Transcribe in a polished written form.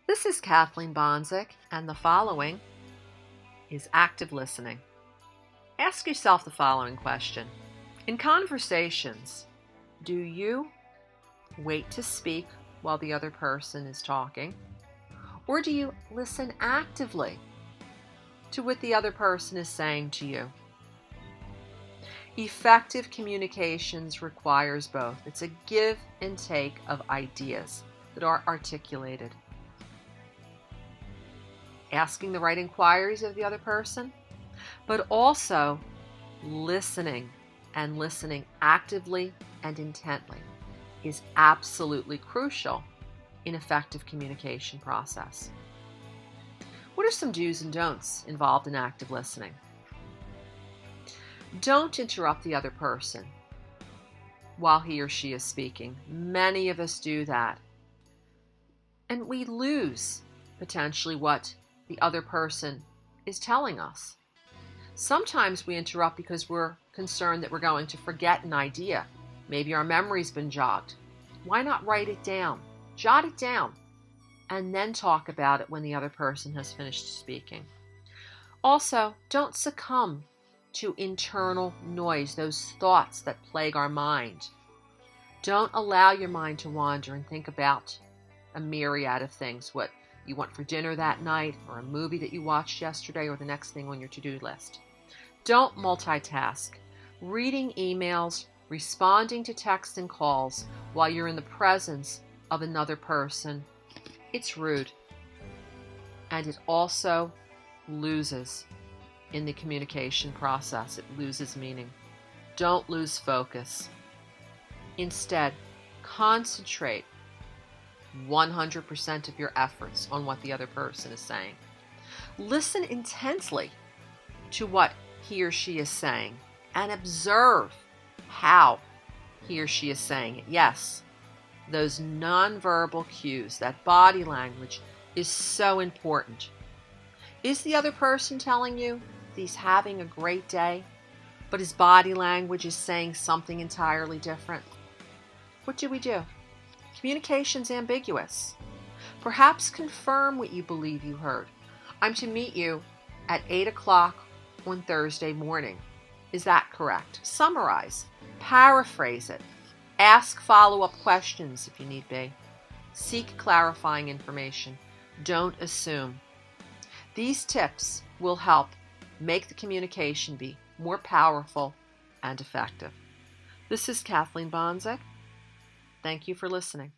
This is Kathleen Bonzik, and the following is active listening. Ask yourself the following question. In conversations, do you wait to speak while the other person is talking, or do you listen actively to what the other person is saying to you? Effective communications requires both. It's a give and take of ideas that are articulated. Asking the right inquiries of the other person, but also listening and listening actively and intently is absolutely crucial in effective communication process. What are some do's and don'ts involved in active listening? Don't interrupt the other person while he or she is speaking. Many of us do that. And we lose potentially what the other person is telling us. Sometimes we interrupt because we're concerned that we're going to forget an idea. Maybe our memory's been jogged. Why not write it down? Jot it down, and then talk about it when the other person has finished speaking. Also, don't succumb to internal noise, those thoughts that plague our mind. Don't allow your mind to wander and think about a myriad of things, what you want for dinner that night, or a movie that you watched yesterday, or the next thing on your to-do list. Don't multitask. Reading emails, responding to texts and calls while you're in the presence of another person, it's rude. And it also loses in the communication process. It loses meaning. Don't lose focus. Instead, concentrate 100% of your efforts on what the other person is saying. Listen intently to what he or she is saying and observe how he or she is saying it. Yes, those nonverbal cues, that body language is so important. Is the other person telling you that he's having a great day, but his body language is saying something entirely different? What do we do? Communication's ambiguous. Perhaps confirm what you believe you heard. I'm to meet you at 8 o'clock on Thursday morning. Is that correct? Summarize. Paraphrase it. Ask follow-up questions if you need be. Seek clarifying information. Don't assume. These tips will help make the communication be more powerful and effective. This is Kathleen Bonzik. Thank you for listening.